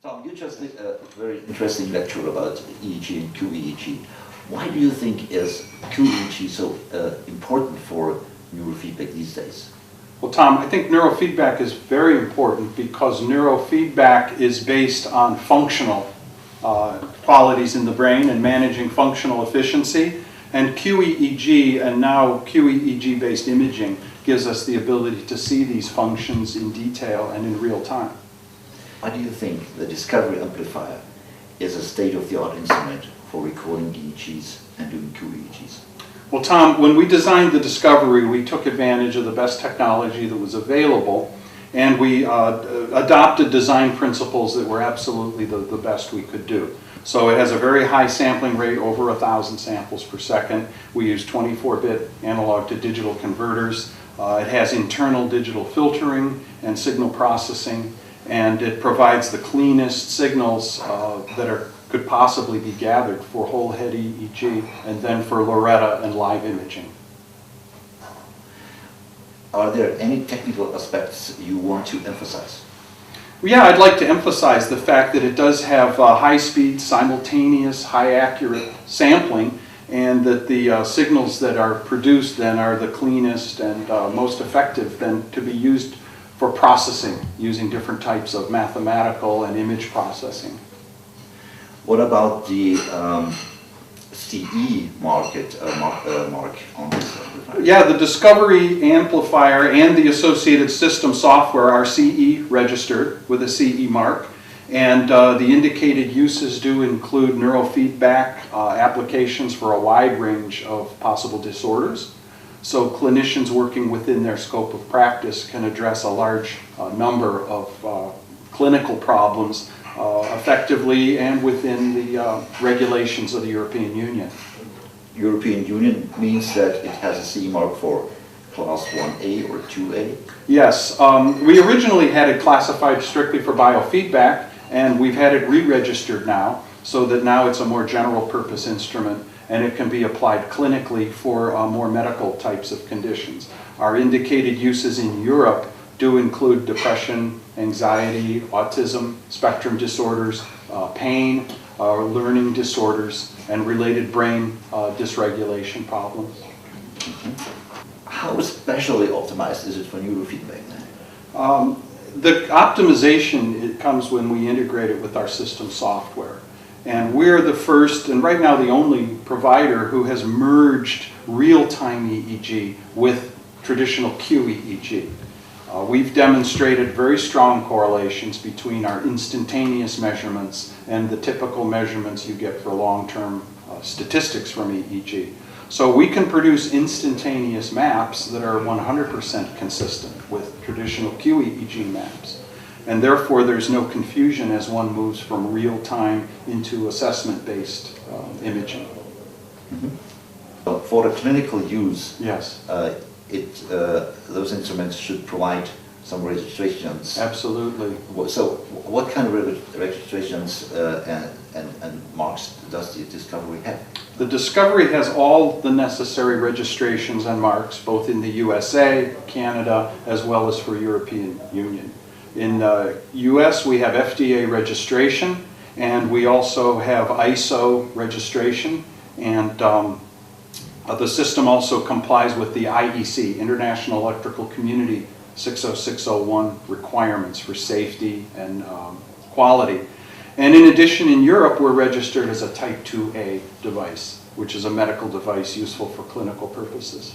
Tom, you just did a very interesting lecture about EEG and QEEG. Why do you think is QEEG so important for neurofeedback these days? Well, Tom, I think neurofeedback is very important because neurofeedback is based on functional qualities in the brain and managing functional efficiency. And QEEG, and now QEEG-based imaging, gives us the ability to see these functions in detail and in real time. Why do you think the Discovery Amplifier is a state-of-the-art instrument for recording EEGs and doing QEEGs? Well, Tom, when we designed the Discovery, we took advantage of the best technology that was available, and we adopted design principles that were absolutely the best we could do. So it has a very high sampling rate, over 1,000 samples per second. We use 24-bit analog to digital converters. It has internal digital filtering and signal processing, and it provides the cleanest signals that could possibly be gathered for whole head EEG and then for Loretta and live imaging. Are there any technical aspects you want to emphasize? Yeah, I'd like to emphasize the fact that it does have high-speed, simultaneous, high-accurate sampling, and that the signals that are produced then are the cleanest and most effective then to be used for processing using different types of mathematical and image processing. What about the CE mark on this amplifier? Yeah, the Discovery Amplifier and the associated system software are CE registered with a CE mark, and the indicated uses do include neurofeedback applications for a wide range of possible disorders. So clinicians working within their scope of practice can address a large number of clinical problems effectively and within the regulations of the European Union. European Union means that it has a CE mark for class 1A or 2A? Yes, we originally had it classified strictly for biofeedback, and we've had it re-registered now, so that now it's a more general purpose instrument and it can be applied clinically for more medical types of conditions. Our indicated uses in Europe do include depression, anxiety, autism, spectrum disorders, pain, learning disorders, and related brain dysregulation problems. Mm-hmm. How especially optimized is it for neurofeedback then? The optimization, it comes when we integrate it with our system software. And we're the first, and right now the only provider who has merged real-time EEG with traditional QEEG. We've demonstrated very strong correlations between our instantaneous measurements and the typical measurements you get for long-term statistics from EEG. So we can produce instantaneous maps that are 100% consistent with traditional QEEG maps. And therefore there's no confusion as one moves from real-time into assessment-based imaging. Mm-hmm. For the clinical use, yes, those instruments should provide some registrations. Absolutely. So what kind of registrations and marks does the Discovery have? The Discovery has all the necessary registrations and marks, both in the USA, Canada, as well as for European Union. In the US, we have FDA registration, and we also have ISO registration, and the system also complies with the IEC, International Electrical Community 60601 requirements for safety and quality. And in addition, in Europe, we're registered as a Type 2A device, which is a medical device useful for clinical purposes.